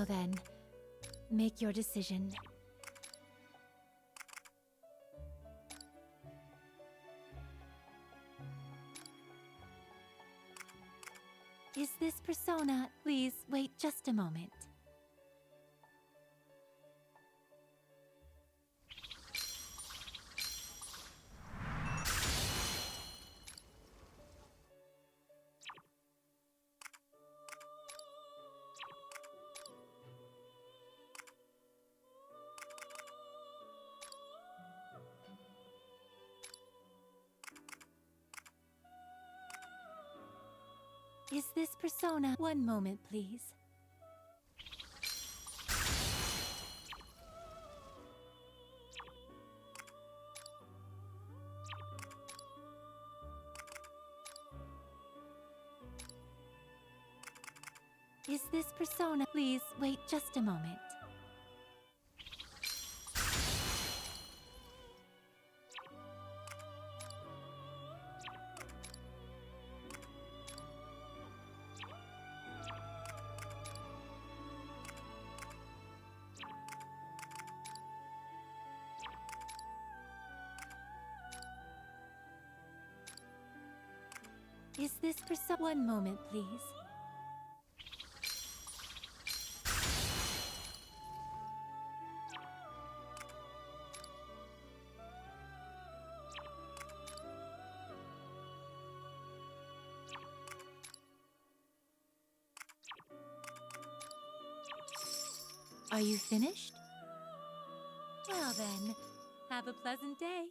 then, make your decision. Is this persona? Please wait just a moment. Is this persona? One moment, please. Is this persona? Please wait just a moment. Is this persona? One moment, please. Are you finished? Well then, have a pleasant day.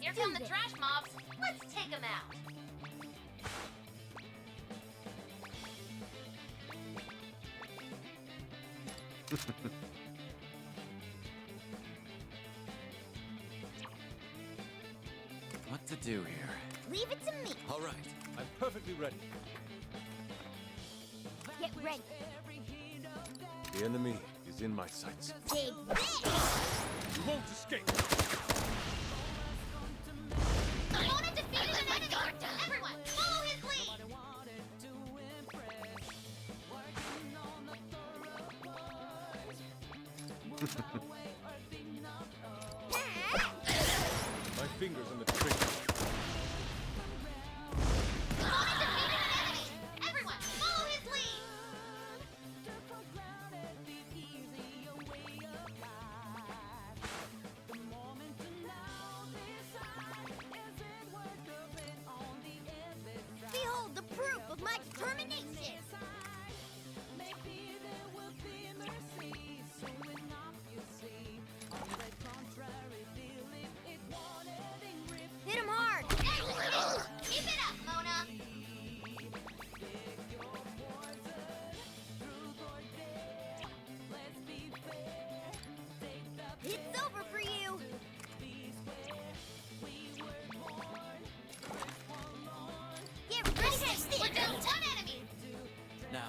Here come the trash mobs. Let's take them out. What to do here? Leave it to me. All right. I'm perfectly ready. Get ready. The enemy is in my sights. Take this! You won't escape! Opponent defeated an enemy! Everyone, follow his lead! My fingers on the trigger. Opponent defeated an enemy! Everyone, follow his lead! Behold the proof of my determination! Hit him hard! Keep it up, Mona! It's over for you! Get ready to stick! We're down one enemy! Now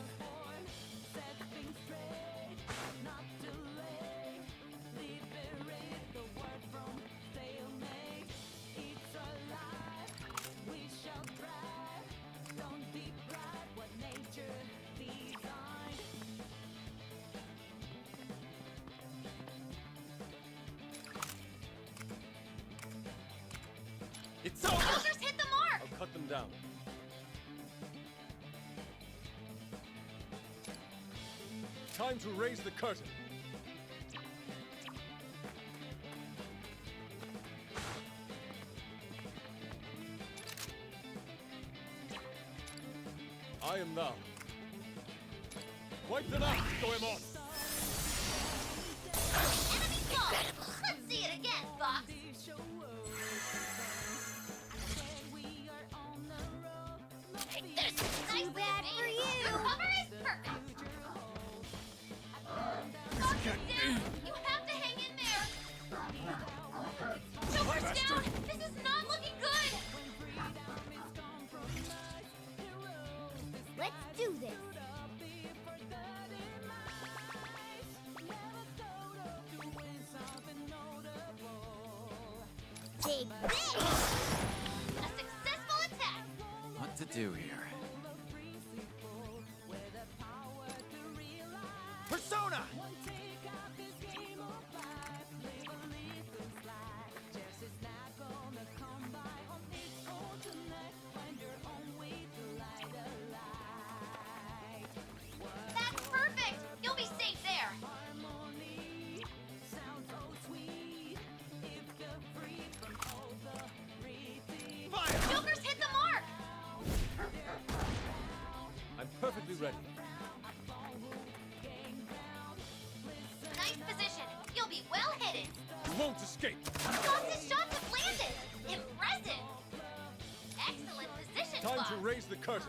It's over! Soldiers hit the mark! I'll cut them down. Time to raise the curtain. I am thou. Wipe them out, Goemon! Enemy fall! Let's see it again, Fox! Take this! Nice Too bad for you! Your cover is perfect! Fox is down! You have to hang in there! Joker's down! Take this! A successful attack! What to do here? Persona! That's perfect! You'll be safe there! Fire! Joker's hit the mark! I'm perfectly ready. Nice position. You'll be well hidden. You won't escape. Lots shots have landed. Impressive. Excellent position, Time Boss. to raise the curtain.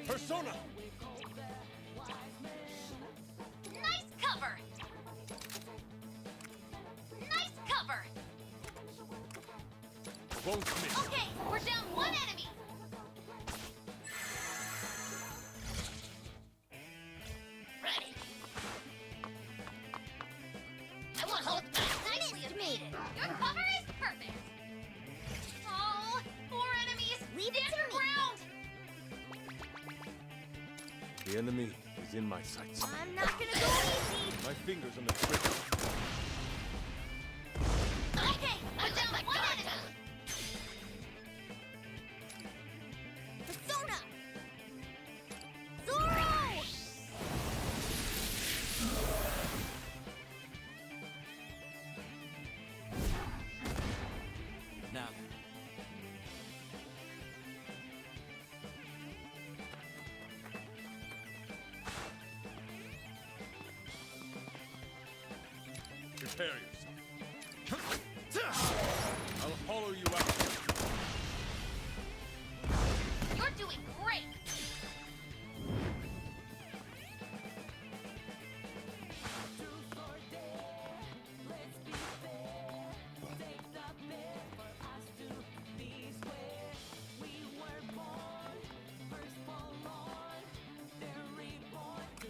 Persona! Nice cover. Nice cover. Won't miss. Okay, we're down one enemy. Ready. I won't hold back. Nicely evaded. Your cover is perfect. Oh, four enemies. Leave it Stand to your me. ground. The enemy is in my sights. I'm not gonna go easy! My fingers on the trigger. Okay, we're down one enemy. Persona! Zoro! Now, Prepare yourself. I'll hollow you out. You're doing great.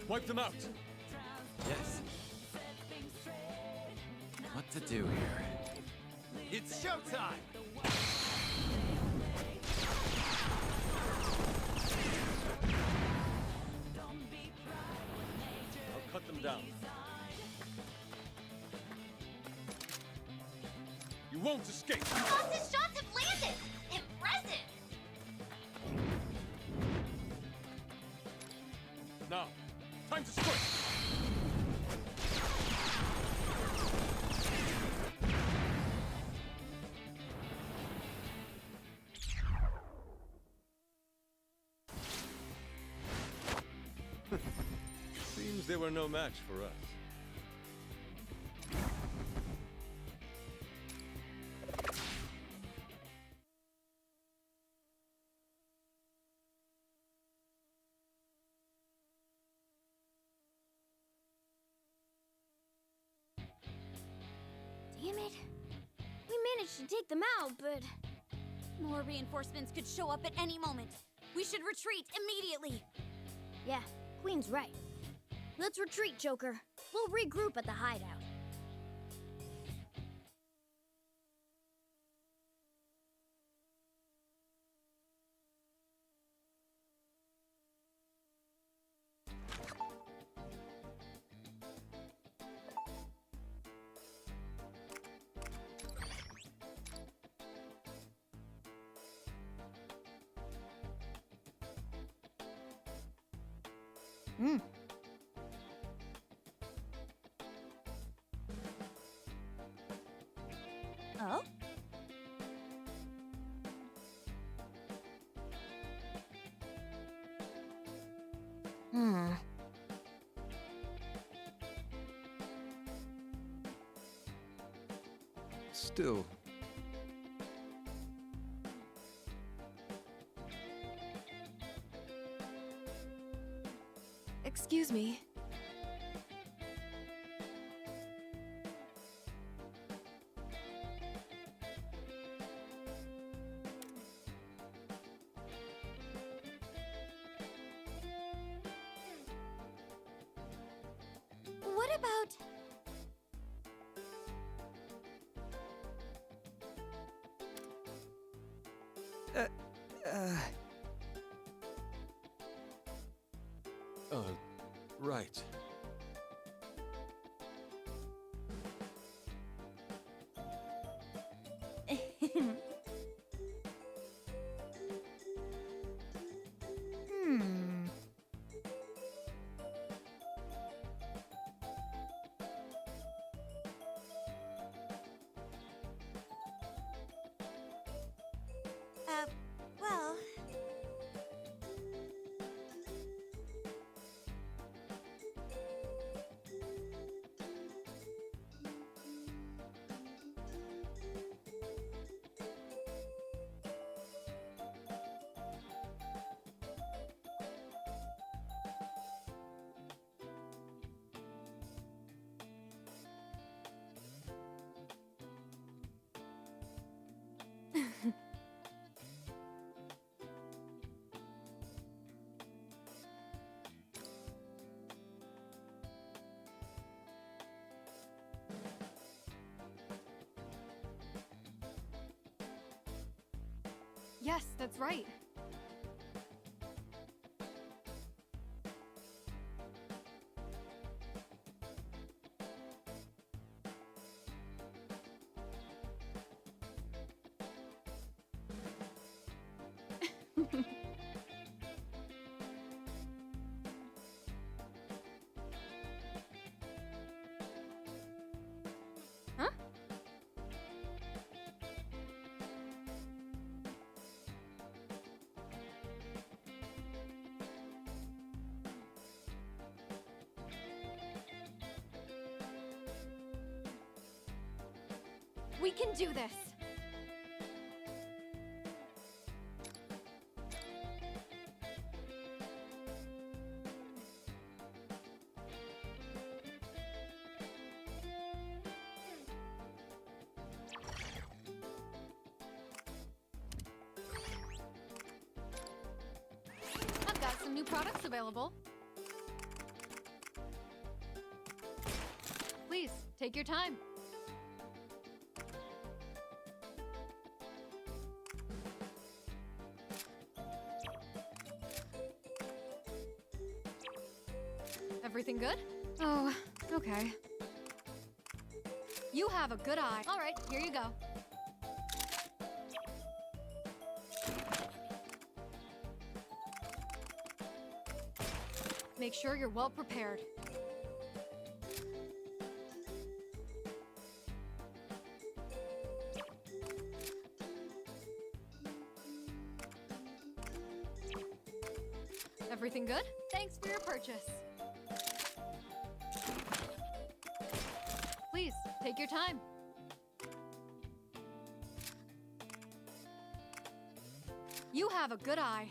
Wipe them out. yes. What to do here? It's showtime! I'll cut them down. You won't escape. Lots shots have landed. Impressive. Now, time to strike. Seems they were no match for us. Damn it. We managed to take them out, but... More reinforcements could show up at any moment. We should retreat immediately. Yeah, Queen's right. Let's retreat, Joker. We'll regroup at the hideout. Oh? Still. Excuse me. What about... Right. Hmm. Well... Yes, that's right. Huh? We can do this! I've got some new products available. Please, take your time. Everything good? Oh, okay. You have a good eye. All right, here you go. Make sure you're well prepared. Everything good? Thanks for your purchase. Please, take your time. You have a good eye.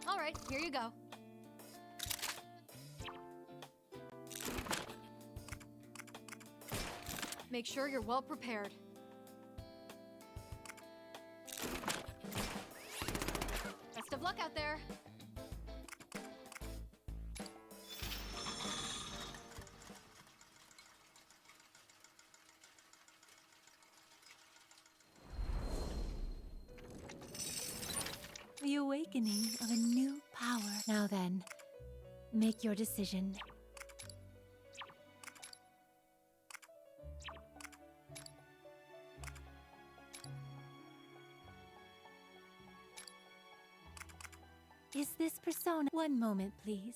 All right, here you go. Make sure you're well prepared. Best of luck out there. The awakening of a new power. Now then, make your decision. Is this persona? One moment, please.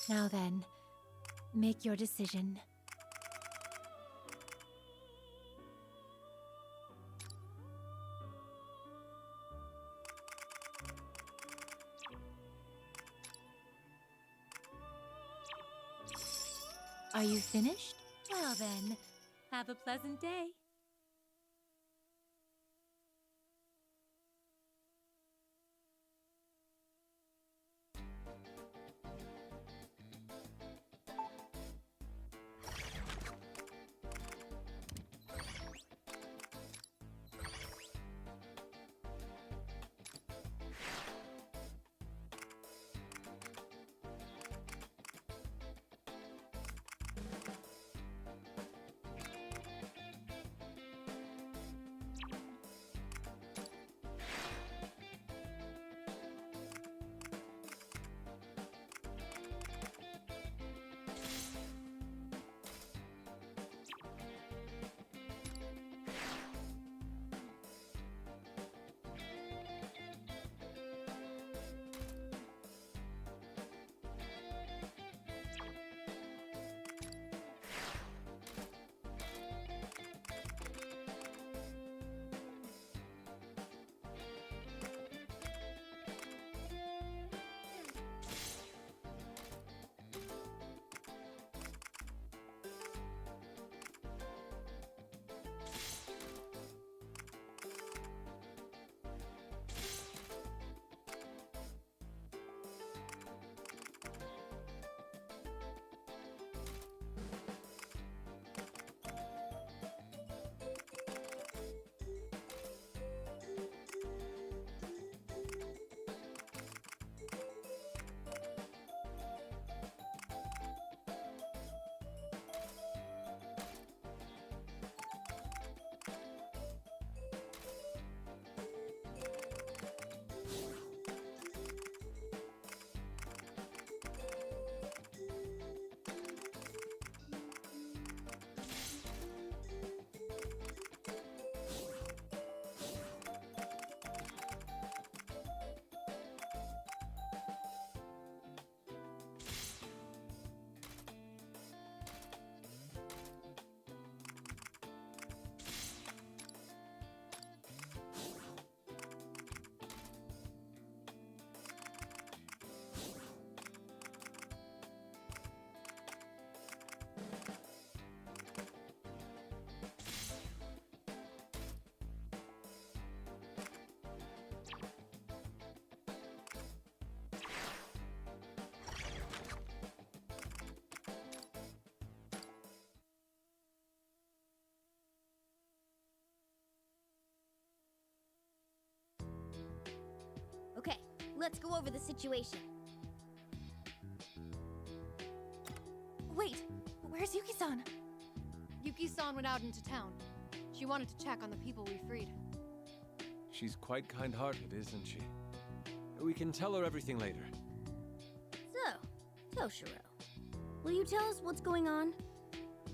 Now then, make your decision. Are you finished? Well then, have a pleasant day. Let's go over the situation. Wait, where's Yuki-san? Yuki-san went out into town. She wanted to check on the people we freed. She's quite kind-hearted, isn't she? We can tell her everything later. So, Toshiro, will you tell us what's going on?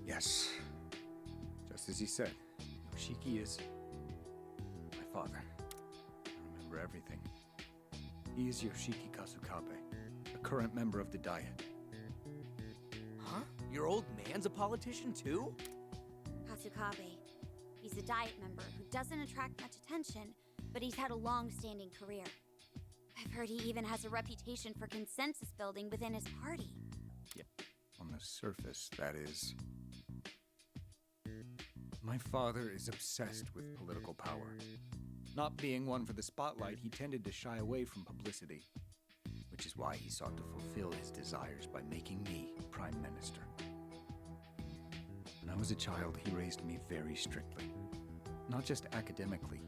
Yes. Just as he said, Yoshiki is my father. I remember everything. He is Yoshiki Kusakabe, a current member of the Diet. Huh? Your old man's a politician too? Kusakabe. He's a Diet member who doesn't attract much attention, but he's had a long-standing career. I've heard he even has a reputation for consensus building within his party. Yeah, on the surface, that is. My father is obsessed with political power. Not being one for the spotlight, he tended to shy away from publicity, which is why he sought to fulfill his desires by making me Prime Minister. When I was a child, he raised me very strictly. Not just academically.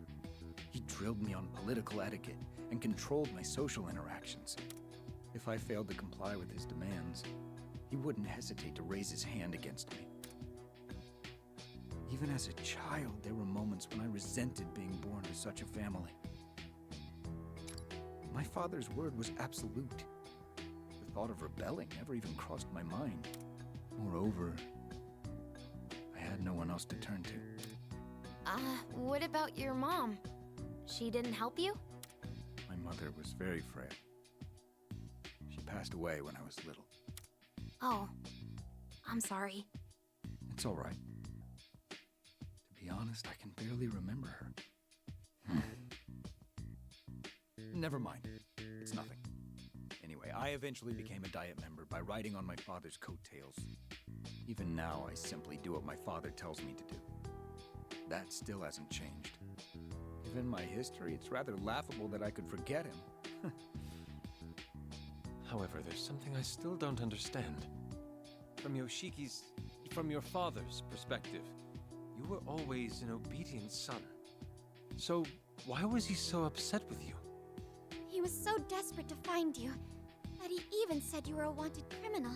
He drilled me on political etiquette and controlled my social interactions. If I failed to comply with his demands, he wouldn't hesitate to raise his hand against me. Even as a child, there were moments when I resented being born to such a family. My father's word was absolute. The thought of rebelling never even crossed my mind. Moreover, I had no one else to turn to. What about your mom? She didn't help you? My mother was very frail. She passed away when I was little. Oh, I'm sorry. It's all right. To be honest, I can barely remember her. Never mind. It's nothing. Anyway, I eventually became a Diet member by riding on my father's coattails. Even now, I simply do what my father tells me to do. That still hasn't changed. Given my history, it's rather laughable that I could forget him. However, there's something I still don't understand. From your father's perspective, you were always an obedient son. So, why was he so upset with you? He was so desperate to find you that he even said you were a wanted criminal.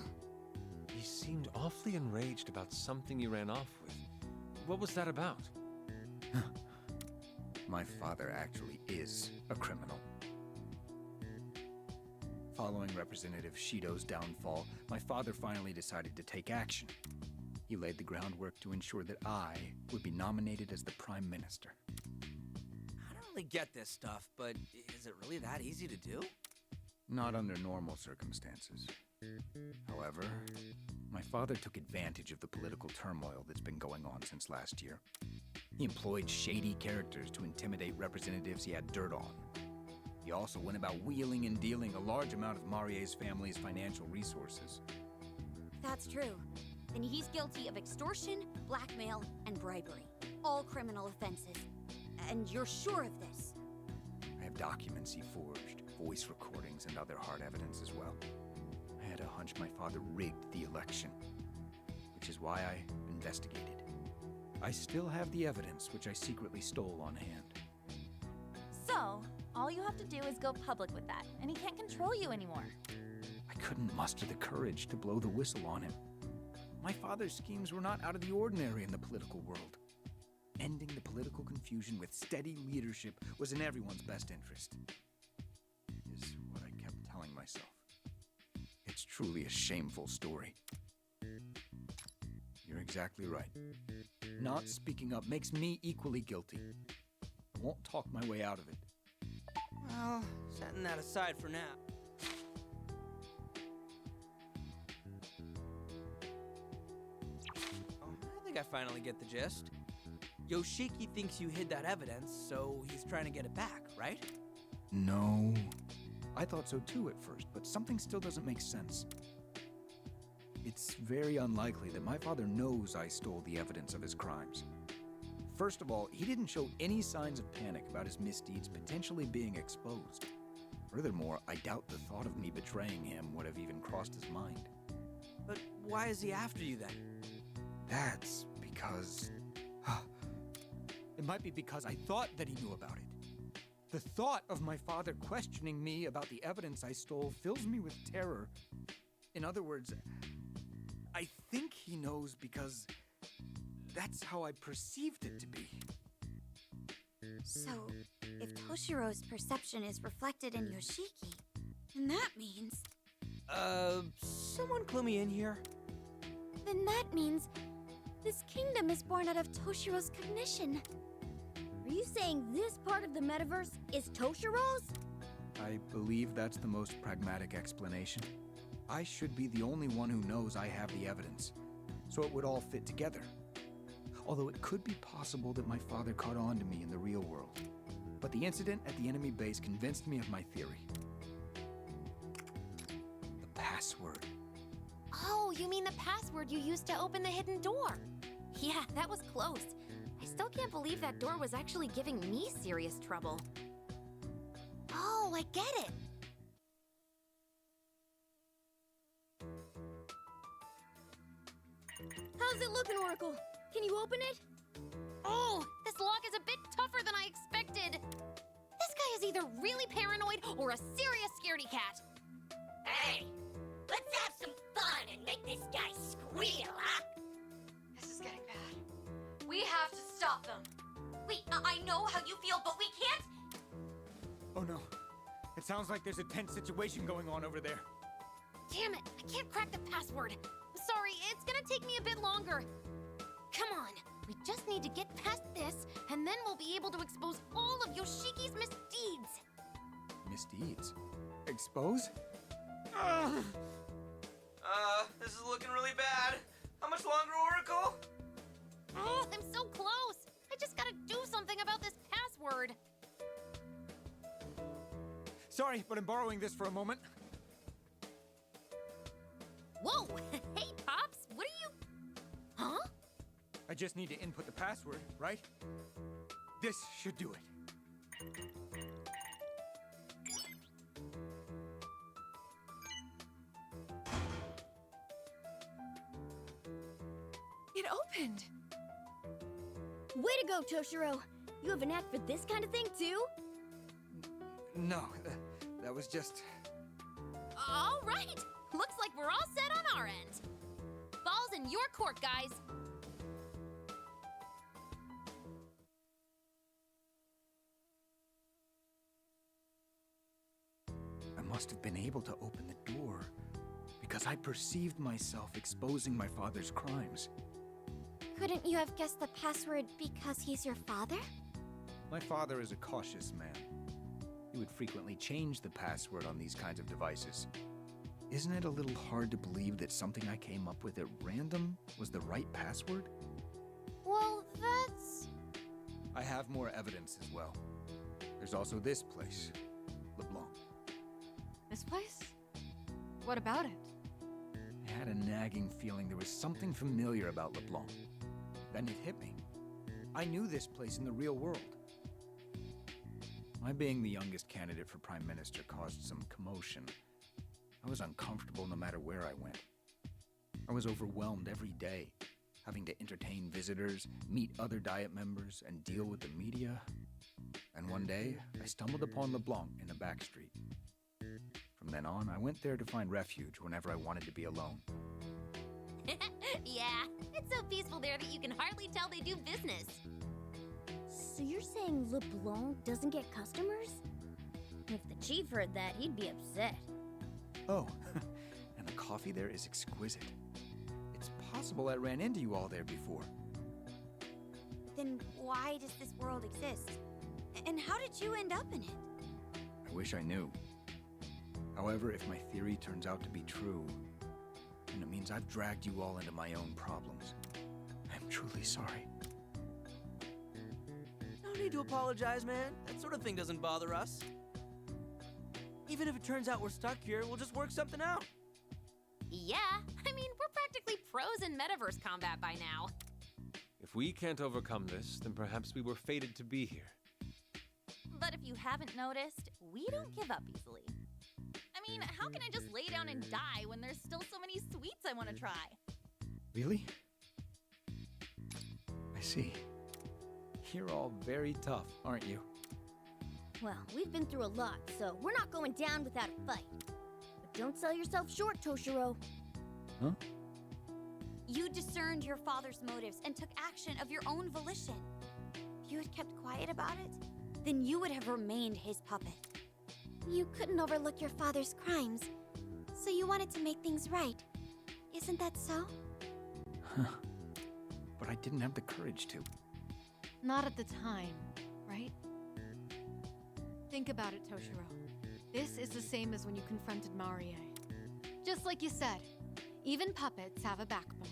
He seemed awfully enraged about something you ran off with. What was that about? My father actually is a criminal. Following Representative Shido's downfall, my father finally decided to take action. He laid the groundwork to ensure that I would be nominated as the Prime Minister. I don't really get this stuff, but is it really that easy to do? Not under normal circumstances. However, my father took advantage of the political turmoil that's been going on since last year. He employed shady characters to intimidate representatives he had dirt on. He also went about wheeling and dealing a large amount of Marie's family's financial resources. If that's true, then he's guilty of extortion, blackmail, and bribery. All criminal offenses. And you're sure of this? I have documents he forged, voice recordings, and other hard evidence as well. I had a hunch my father rigged the election, which is why I investigated. I still have the evidence, which I secretly stole on hand. So, all you have to do is go public with that, and he can't control you anymore. I couldn't muster the courage to blow the whistle on him. My father's schemes were not out of the ordinary in the political world. Ending the political confusion with steady leadership was in everyone's best interest. Is what I kept telling myself. It's truly a shameful story. You're exactly right. Not speaking up makes me equally guilty. I won't talk my way out of it. Well, setting that aside for now. I think I finally get the gist. Yoshiki thinks you hid that evidence, so he's trying to get it back, right? No. I thought so too at first, but something still doesn't make sense. It's very unlikely that my father knows I stole the evidence of his crimes. First of all, he didn't show any signs of panic about his misdeeds potentially being exposed. Furthermore, I doubt the thought of me betraying him would have even crossed his mind. But why is he after you then? That's because... It might be because I thought that he knew about it. The thought of my father questioning me about the evidence I stole fills me with terror. In other words, I think he knows because that's how I perceived it to be. So, if Toshiro's perception is reflected in Yoshiki, then that means... Someone clue me in here? Then that means this kingdom is born out of Toshiro's cognition. Are you saying this part of the metaverse is Toshiro's? I believe that's the most pragmatic explanation. I should be the only one who knows I have the evidence, so it would all fit together. Although it could be possible that my father caught on to me in the real world. But the incident at the enemy base convinced me of my theory. The password. Oh, you mean the password you used to open the hidden door? Yeah, that was close. I still can't believe that door was actually giving me serious trouble. Oh, I get it. How's it looking, Oracle? Can you open it? Oh, this lock is a bit tougher than I expected. This guy is either really paranoid or a serious scaredy cat. Hey, let's have some fun and make this guy squeal, huh? This is getting bad. We have to stop them. Wait, I know how you feel, but we can't. Oh no. It sounds like there's a tense situation going on over there. Damn it, I can't crack the password. Sorry, it's gonna take me a bit longer. Come on, we just need to get past this, and then we'll be able to expose all of Yoshiki's misdeeds. Misdeeds? Expose? This is looking really bad. How much longer, Oracle? Oh, I'm so close. I just gotta do something about this password. Sorry, but I'm borrowing this for a moment. Whoa, hey, Pops, what are you... Huh? I just need to input the password, right? This should do it. It opened. Way to go, Toshiro. You have a knack for this kind of thing, too? No, that was just... All right, looks like we're all set on our end. Ball's in your court, guys. I must have been able to open the door because I perceived myself exposing my father's crimes. Couldn't you have guessed the password because he's your father? My father is a cautious man. He would frequently change the password on these kinds of devices. Isn't it a little hard to believe that something I came up with at random was the right password? Well, that's... I have more evidence as well. There's also this place, LeBlanc. This place? What about it? I had a nagging feeling there was something familiar about LeBlanc. Then it hit me. I knew this place in the real world. My being the youngest candidate for Prime Minister caused some commotion. I was uncomfortable no matter where I went. I was overwhelmed every day, having to entertain visitors, meet other Diet members, and deal with the media. And one day, I stumbled upon LeBlanc in a back street. From then on, I went there to find refuge whenever I wanted to be alone. Yeah, it's so peaceful there that you can hardly tell they do business. So you're saying LeBlanc doesn't get customers? If the chief heard that, he'd be upset. Oh, and the coffee there is exquisite. It's possible I ran into you all there before. Then why does this world exist? And how did you end up in it? I wish I knew. However, if my theory turns out to be true, then it means I've dragged you all into my own problems. I'm truly sorry. No need to apologize, man. That sort of thing doesn't bother us. Even if it turns out we're stuck here, we'll just work something out. Yeah, I mean, we're practically pros in metaverse combat by now. If we can't overcome this, then perhaps we were fated to be here. But if you haven't noticed, we don't give up easily. I mean, how can I just lay down and die when there's still so many sweets I want to try? Really? I see. You're all very tough, aren't you? Well, we've been through a lot, so we're not going down without a fight. But don't sell yourself short, Toshiro. Huh? You discerned your father's motives and took action of your own volition. If you had kept quiet about it, then you would have remained his puppet. You couldn't overlook your father's crimes, so you wanted to make things right. Isn't that so? But I didn't have the courage to. Not at the time, right? Think about it, Toshiro. This is the same as when you confronted Marie. Just like you said, even puppets have a backbone.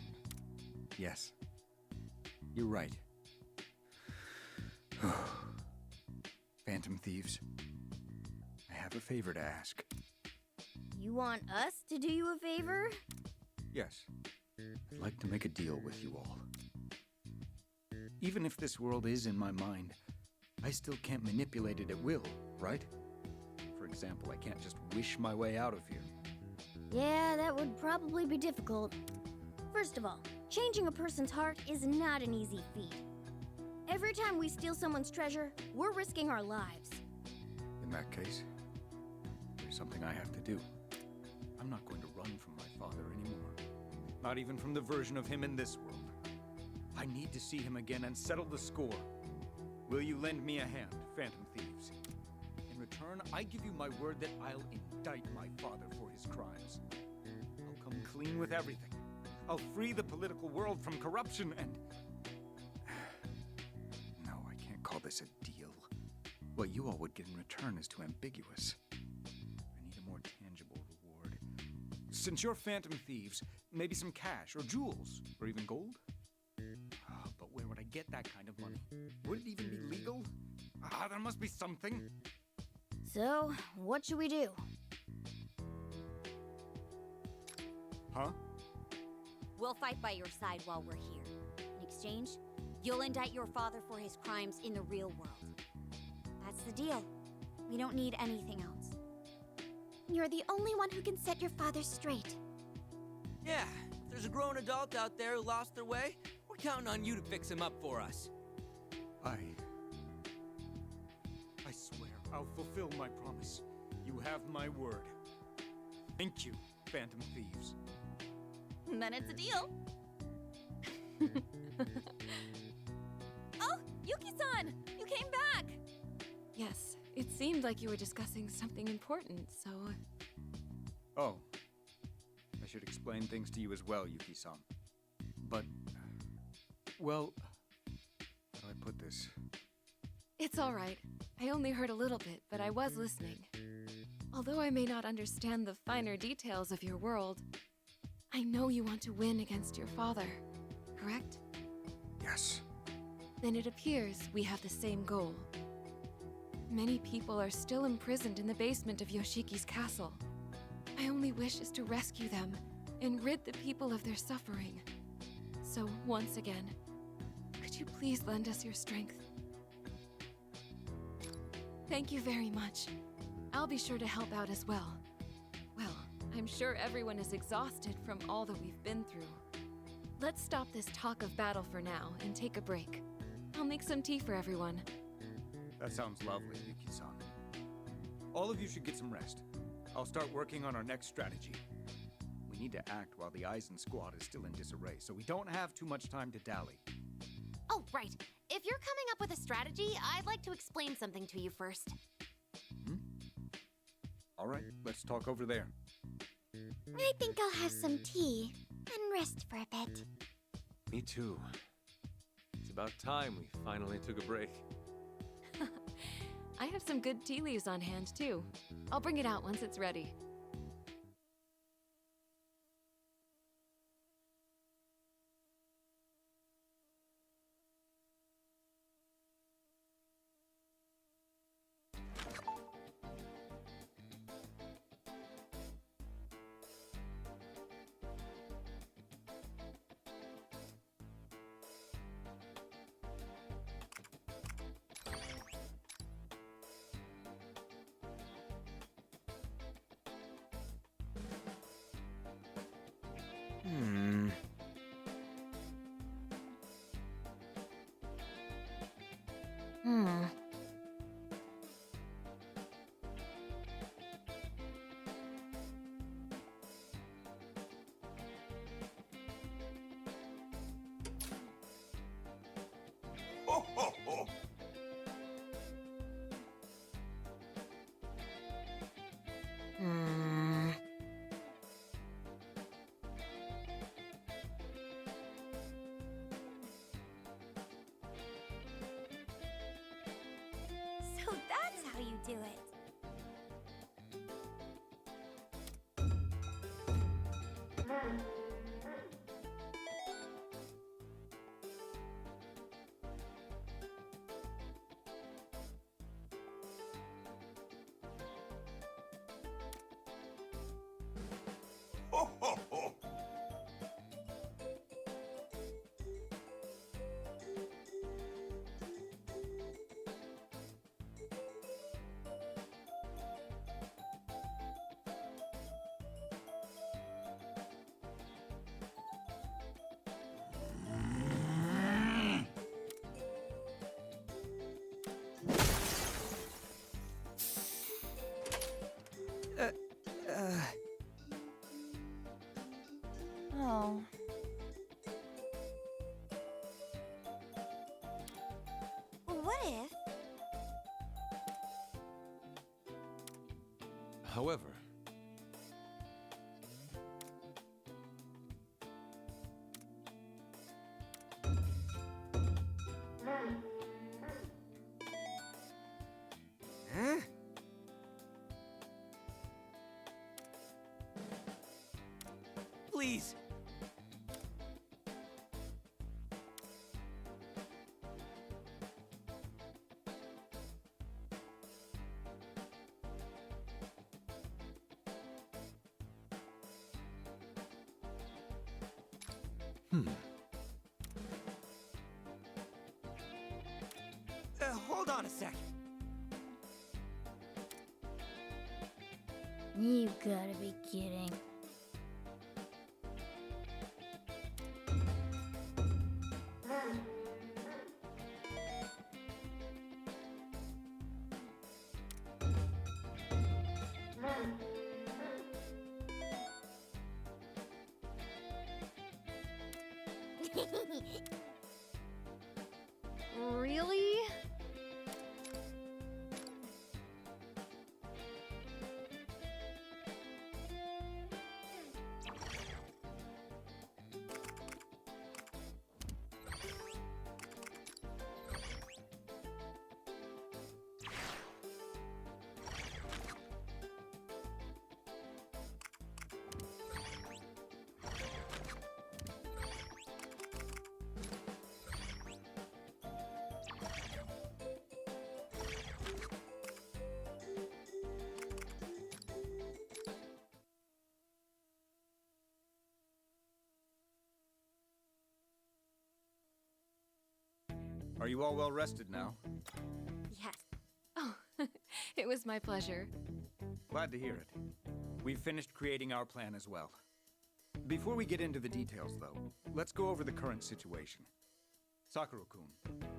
Yes. You're right. Phantom Thieves, I have a favor to ask. You want us to do you a favor? Yes. I'd like to make a deal with you all. Even if this world is in my mind, I still can't manipulate it at will, right? For example, I can't just wish my way out of here. Yeah, that would probably be difficult. First of all, changing a person's heart is not an easy feat. Every time we steal someone's treasure, we're risking our lives. In that case, there's something I have to do. I'm not going to run from my father anymore. Not even from the version of him in this world. I need to see him again and settle the score. Will you lend me a hand, Phantom Thieves? In return, I give you my word that I'll indict my father for his crimes. I'll come clean with everything. I'll free the political world from corruption and... No, I can't call this a deal. What you all would get in return is too ambiguous. I need a more tangible reward. Since you're Phantom Thieves, maybe some cash or jewels or even gold? But where would I get that kind of money? Would it even be legal? There must be something. So, what should we do? Huh? We'll fight by your side while we're here. In exchange, you'll indict your father for his crimes in the real world. That's the deal. We don't need anything else. You're the only one who can set your father straight. Yeah, if there's a grown adult out there who lost their way, we're counting on you to fix him up for us. I swear I'll fulfill my promise. You have my word. Thank you, Phantom Thieves. Then it's a deal. Oh, Yuki-san! You came back! Yes, it seemed like you were discussing something important, so... Oh. I should explain things to you as well, Yuki-san. But, well, how do I put this? It's all right. I only heard a little bit, but I was listening. Although I may not understand the finer details of your world, I know you want to win against your father, correct? Yes. Then it appears we have the same goal. Many people are still imprisoned in the basement of Yoshiki's castle. My only wish is to rescue them and rid the people of their suffering. So, once again, could you please lend us your strength? Thank you very much. I'll be sure to help out as well. Well, I'm sure everyone is exhausted from all that we've been through. Let's stop this talk of battle for now and take a break. I'll make some tea for everyone. That sounds lovely, Yuki-san. All of you should get some rest. I'll start working on our next strategy. We need to act while the Aizen squad is still in disarray, so we don't have too much time to dally. Oh, right. If you're coming up with a strategy, I'd like to explain something to you first. All right, let's talk over there. I think I'll have some tea and rest for a bit. Me too. It's about time we finally took a break. I have some good tea leaves on hand, too. I'll bring it out once it's ready. do it. Oh. What if? However, Huh? Please. Hold on a sec. You gotta be kidding. Really? Are you all well rested now? Yes. Oh, it was my pleasure. Glad to hear it. We've finished creating our plan as well. Before we get into the details, though, let's go over the current situation. Sakura-kun,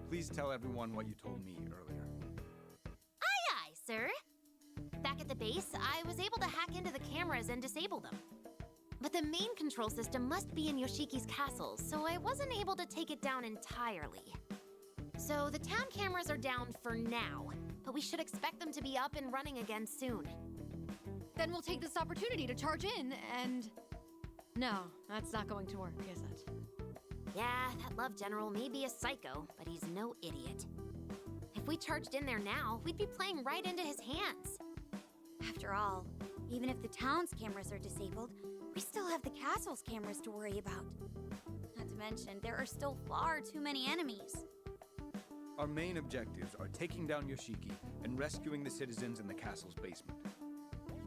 please tell everyone what you told me earlier. Aye, sir. Back at the base, I was able to hack into the cameras and disable them. But the main control system must be in Yoshiki's castle, so I wasn't able to take it down entirely. So the town cameras are down for now, but we should expect them to be up and running again soon. Then we'll take this opportunity to charge in and... No, that's not going to work, is it? Yeah, that love general may be a psycho, but he's no idiot. If we charged in there now, we'd be playing right into his hands. After all, even if the town's cameras are disabled, we still have the castle's cameras to worry about. Not to mention, there are still far too many enemies. Our main objectives are taking down Yoshiki and rescuing the citizens in the castle's basement.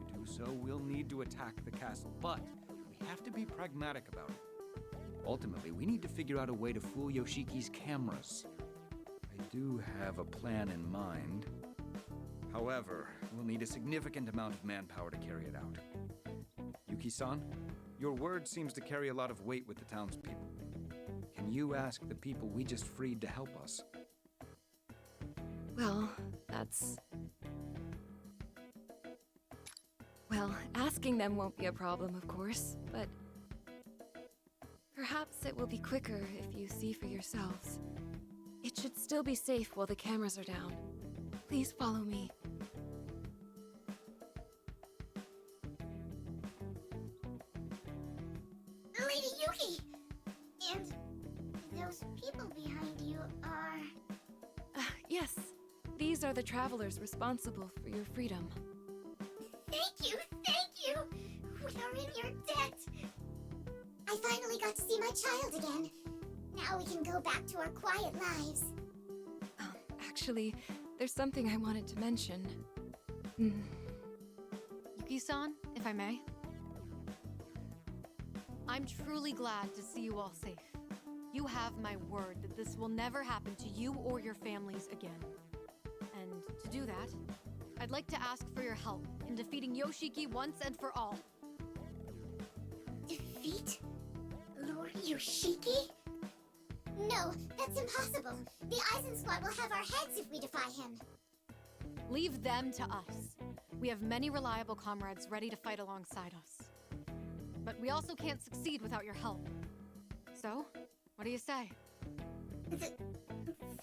To do so, we'll need to attack the castle, but we have to be pragmatic about it. Ultimately, we need to figure out a way to fool Yoshiki's cameras. I do have a plan in mind. However, we'll need a significant amount of manpower to carry it out. Yuki-san, your word seems to carry a lot of weight with the townspeople. Can you ask the people we just freed to help us? Well, that's... Well, asking them won't be a problem, of course, but... Perhaps it will be quicker if you see for yourselves. It should still be safe while the cameras are down. Please follow me. Lady Yuki! And those people behind you are... Yes, These are the travelers responsible for your freedom. Thank you, thank you! We are in your debt! I finally got to see my child again. Now we can go back to our quiet lives. Actually, there's something I wanted to mention. Yuki-san, if I may. I'm truly glad to see you all safe. You have my word that this will never happen to you or your families again. And to do that, I'd like to ask for your help in defeating Yoshiki once and for all. Defeat Lord Yoshiki? No, that's impossible. The Aizen squad will have our heads if we defy him. Leave them to us. We have many reliable comrades ready to fight alongside us. But we also can't succeed without your help. So, what do you say?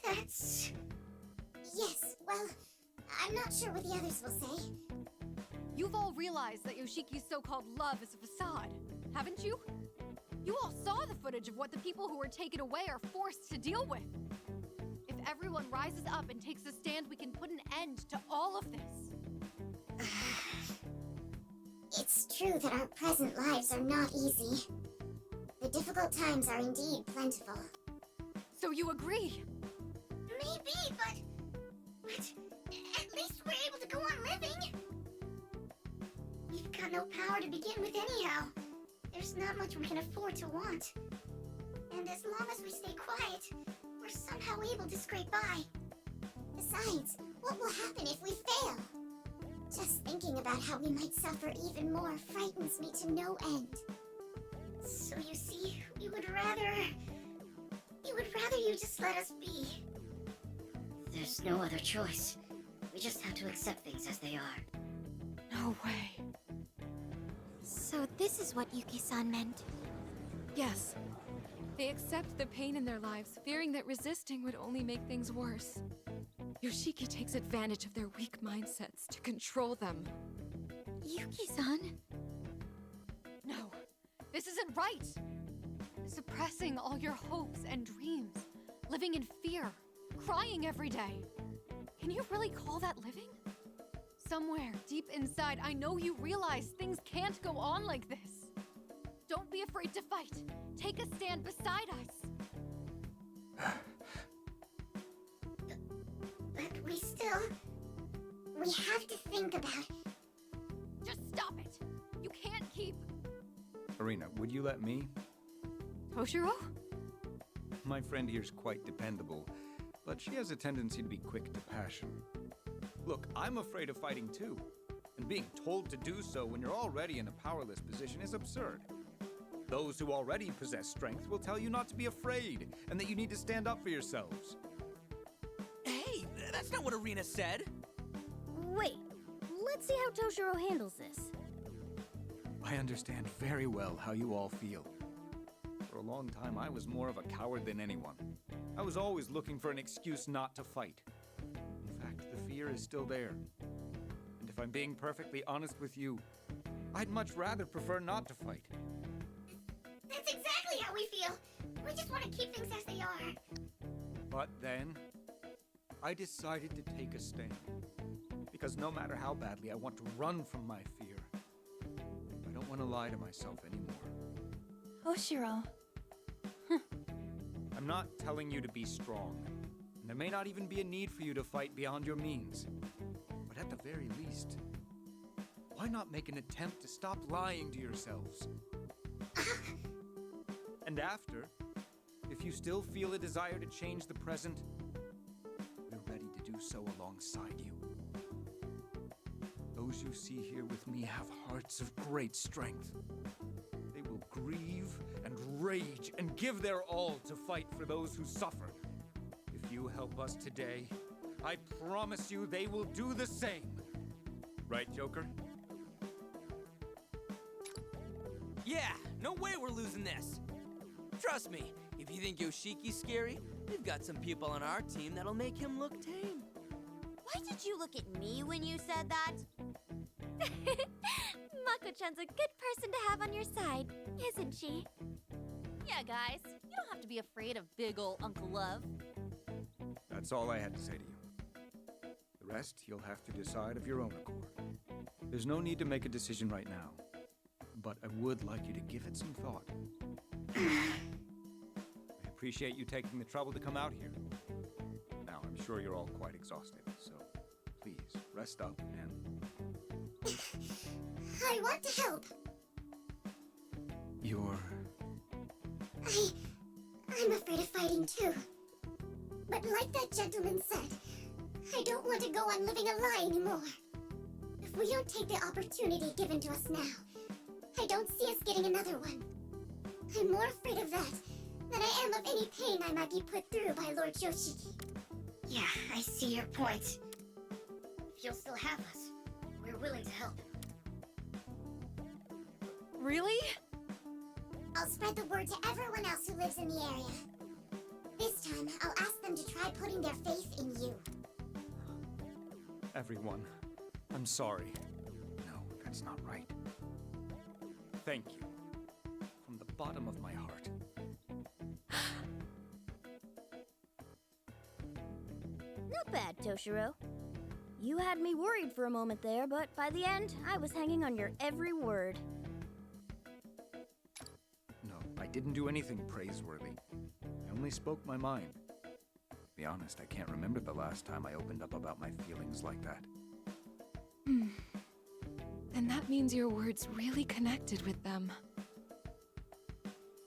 That's... Yes, well, I'm not sure what the others will say. You've all realized that Yoshiki's so-called love is a facade, haven't you? You all saw the footage of what the people who were taken away are forced to deal with. If everyone rises up and takes a stand, we can put an end to all of this. It's true that our present lives are not easy. The difficult times are indeed plentiful. So you agree? Maybe, but at least we're able to go on living. We've got no power to begin with anyhow. There's not much we can afford to want. And as long as we stay quiet, we're somehow able to scrape by. Besides, what will happen if we fail? Just thinking about how we might suffer even more frightens me to no end. So you see, we would rather you just let us be. There's no other choice. We just have to accept things as they are. No way. So this is what Yuki-san meant. Yes. They accept the pain in their lives, fearing that resisting would only make things worse. Yoshiki takes advantage of their weak mindsets to control them. Yuki-san? No, this isn't right. Suppressing all your hopes and dreams, living in fear, crying every day. Can you really call that living? Somewhere deep inside, I know you realize things can't go on like this. Don't be afraid to fight. Take a stand beside us. But we have to think about it. Just stop it. You can't keep... Erina, would you let me? Toshiro? My friend here's quite dependable, but she has a tendency to be quick to passion. Look, I'm afraid of fighting too, and being told to do so when you're already in a powerless position is absurd. Those who already possess strength will tell you not to be afraid, and that you need to stand up for yourselves. Hey, that's not what Erina said. Wait, let's see how Toshiro handles this. I understand very well how you all feel. For a long time, I was more of a coward than anyone. I was always looking for an excuse not to fight. In fact, the fear is still there. And if I'm being perfectly honest with you, I'd much rather prefer not to fight. That's exactly how we feel. We just want to keep things as they are. But then, I decided to take a stand. Because no matter how badly I want to run from my fear, I don't want to lie to myself anymore. Toshiro. I'm not telling you to be strong. And there may not even be a need for you to fight beyond your means. But at the very least, why not make an attempt to stop lying to yourselves? And after, if you still feel a desire to change the present, we're ready to do so alongside you. Those you see here with me have hearts of great strength. They will grieve and rage and give their all to fight for those who suffer. If you help us today, I promise you they will do the same. Right, Joker? Yeah, no way we're losing this. Trust me, if you think Yoshiki's scary, we've got some people on our team that'll make him look tame. Why did you look at me when you said that? Mako-chan's a good person to have on your side, isn't she? Yeah, guys, you don't have to be afraid of big ol' Uncle Love. That's all I had to say to you. rest you'll have to decide of your own accord. There's no need to make a decision right now, but I would like you to give it some thought. I appreciate you taking the trouble to come out here. Now, I'm sure you're all quite exhausted, so please rest up and... I want to help. I'm afraid of fighting too. But like that gentleman said, I don't want to go on living a lie anymore. If we don't take the opportunity given to us now, I don't see us getting another one. I'm more afraid of that than I am of any pain I might be put through by Lord Yoshiki. Yeah, I see your point. If you'll still have us, we're willing to help. Really? I'll spread the word to everyone else who lives in the area. This time, I'll ask them to try putting their faith in you. Everyone, I'm sorry. No, that's not right. Thank you. From the bottom of my heart. Not bad, Toshiro. You had me worried for a moment there, but by the end, I was hanging on your every word. No, I didn't do anything praiseworthy. I only spoke my mind. To be honest, I can't remember the last time I opened up about my feelings like that. And that means your words really connected with them.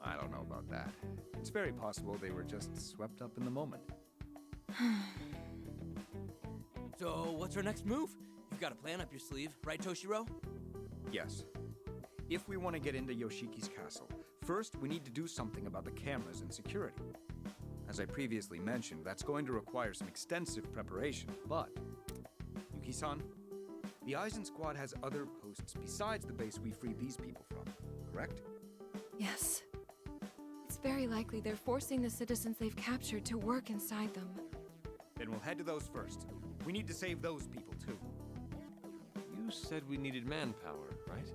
I don't know about that. It's very possible they were just swept up in the moment. So, what's our next move? You've got a plan up your sleeve, right, Toshiro? Yes. If we want to get into Yoshiki's castle, first we need to do something about the cameras and security. As I previously mentioned, that's going to require some extensive preparation, but... Yuki-san, the Aizen squad has other posts besides the base we freed these people from, correct? Yes. It's very likely they're forcing the citizens they've captured to work inside them. Then we'll head to those first. We need to save those people, too. You said we needed manpower, right?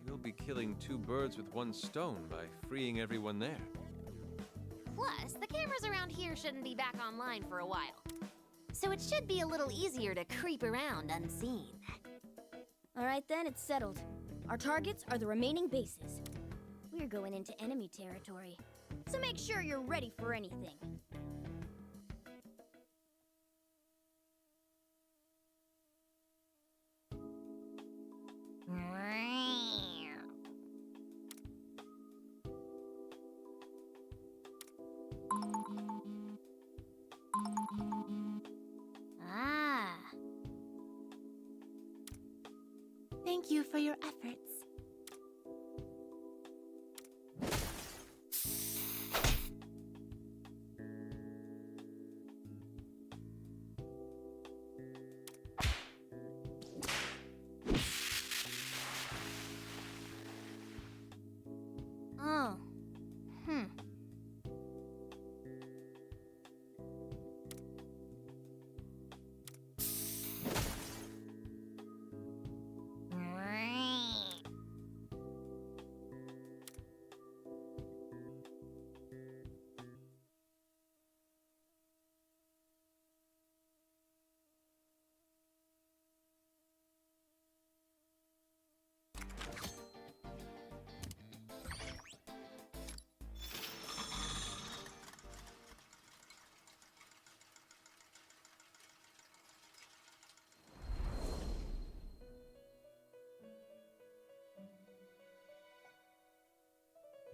You'll be killing two birds with one stone by freeing everyone there. Plus, the cameras around here shouldn't be back online for a while. So it should be a little easier to creep around unseen. All right then, it's settled. Our targets are the remaining bases. We're going into enemy territory, so make sure you're ready for anything. Ah. Thank you for your efforts. Oh.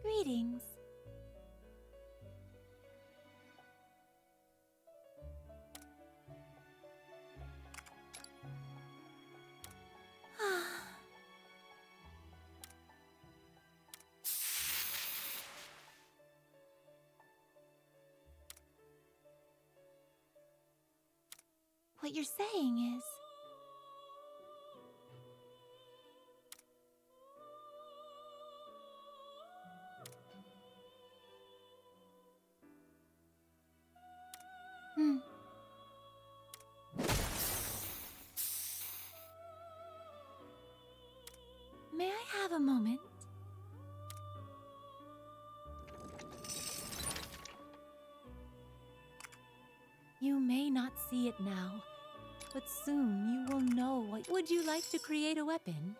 Greetings. What you're saying is... May I have a moment? You may not see it now, but soon you will know what. Would you like to create a weapon?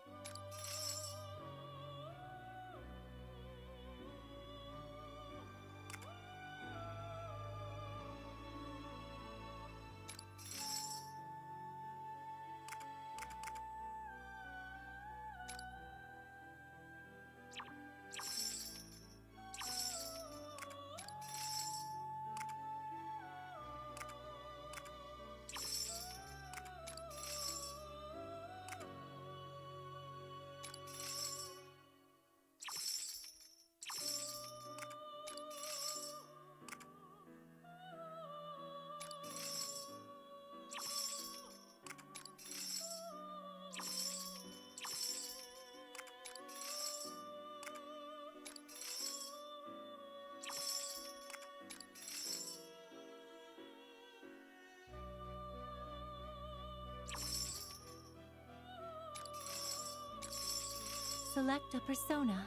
Select a persona.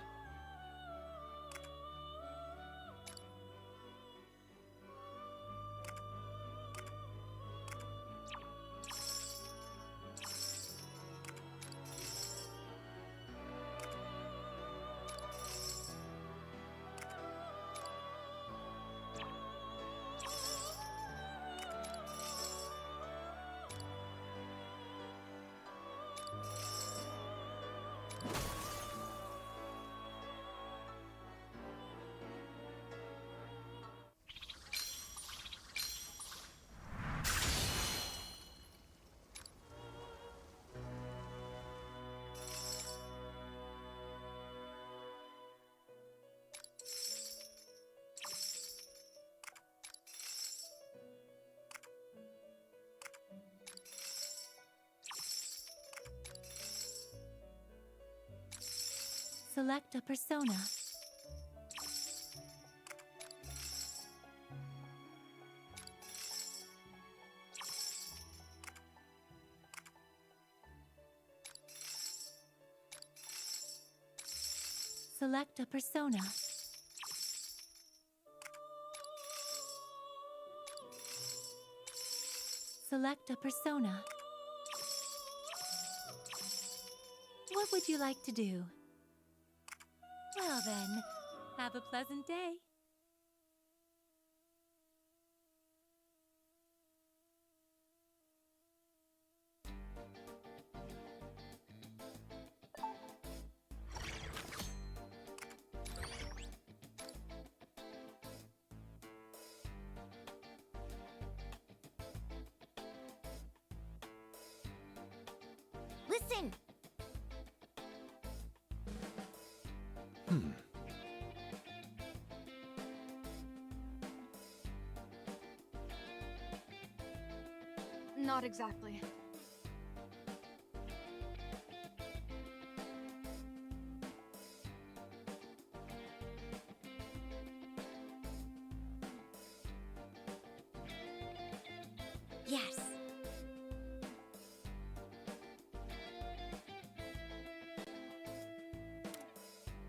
Select a persona. Select a persona. Select a persona. What would you like to do? Well then, have a pleasant day. Listen! Not exactly. Yes.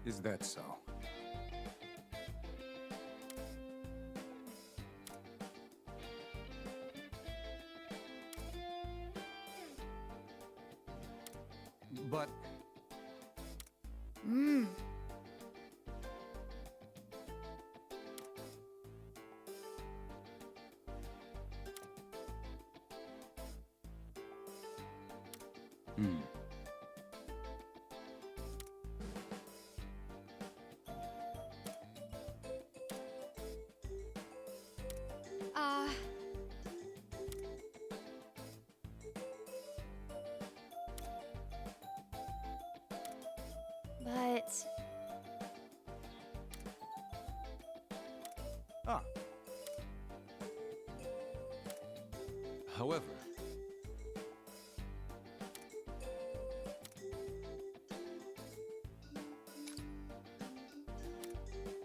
Is that so? But But However,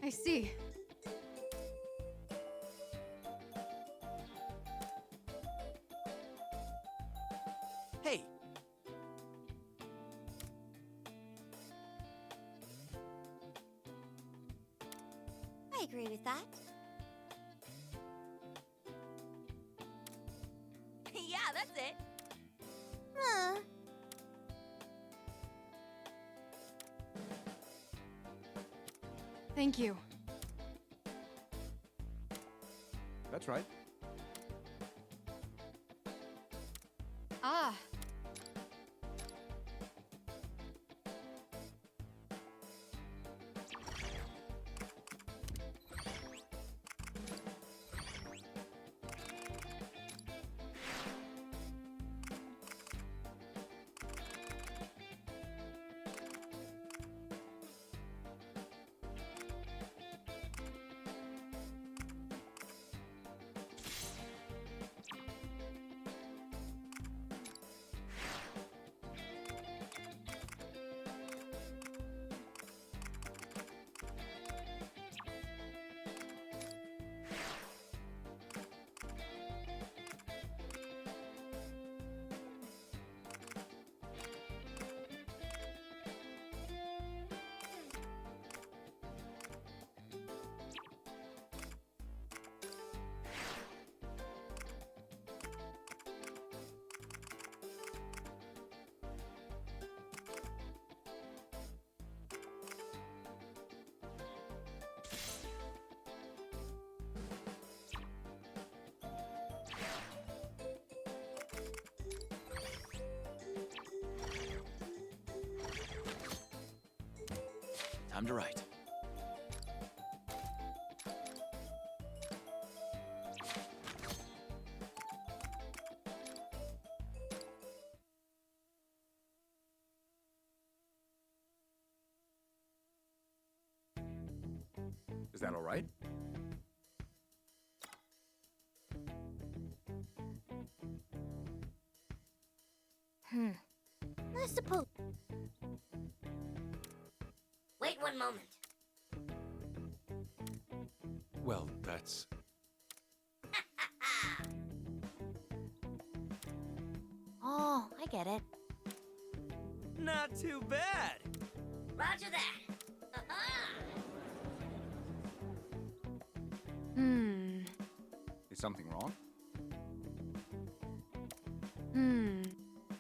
I see. Hey, I agree with that. Yeah, that's it. Thank you. That's right. Ah. Time to write. Is that all right? I suppose. Wait one moment. Well, that's... Oh, I get it. Not too bad. Roger that. Is something wrong?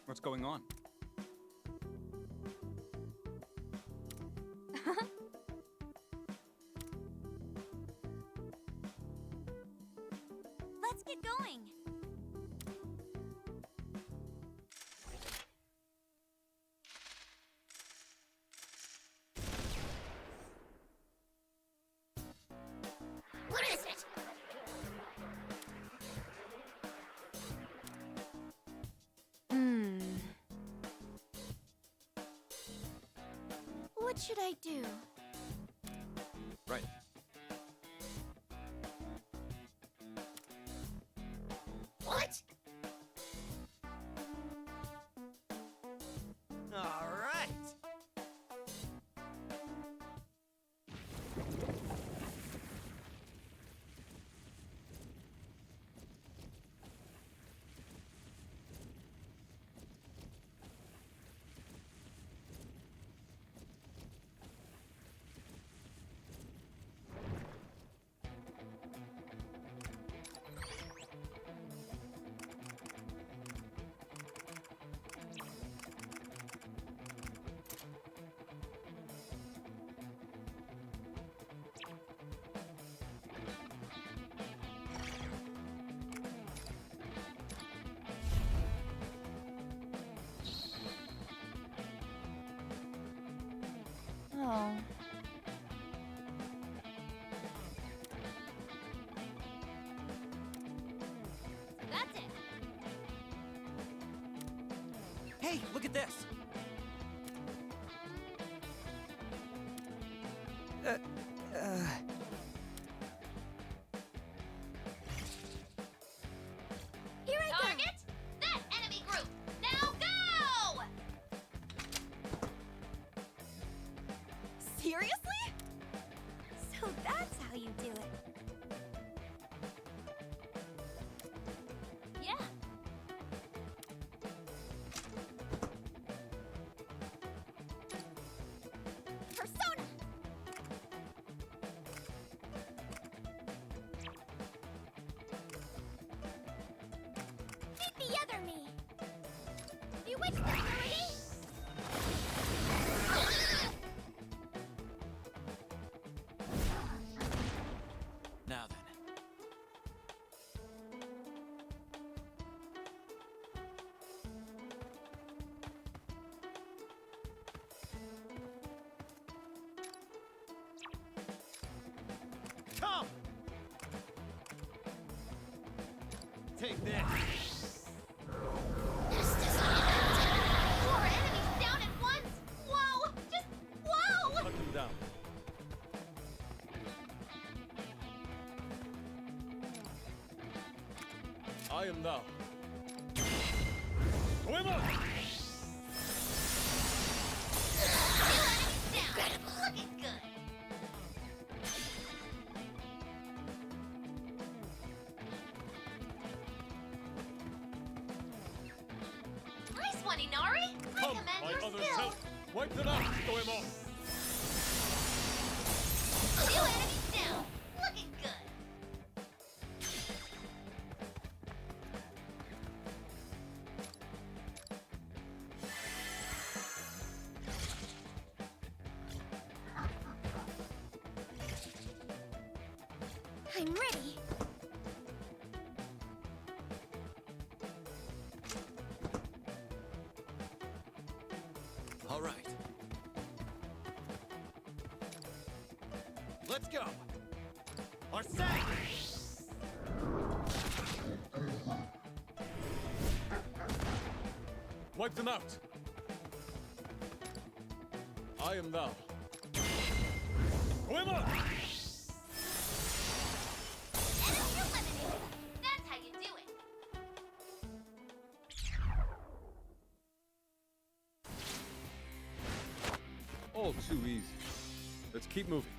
What's going on? Let's get going. What is it? What should I do? Right. What? All right. Oh. That's it. Hey, look at this. Here I go. Target that enemy group. Now go! Seriously? So that's how you do it. Yeah. Persona! Meet the other me! Bewitched authority! Take this. 4 enemies down at once! Whoa! Just whoa! Hunt them down. I am thou. Goemon! Incredible! Looking good! Nice one, Inari! I Come, commend my your other skill! self. Wipe them out, Goemon! 2 enemies down! Looking good! I'm ready. All right. Let's go. Arsene! Wipe them out. I am thou. Goemon! Enemy eliminated! That's how you do it! All too easy. Let's keep moving.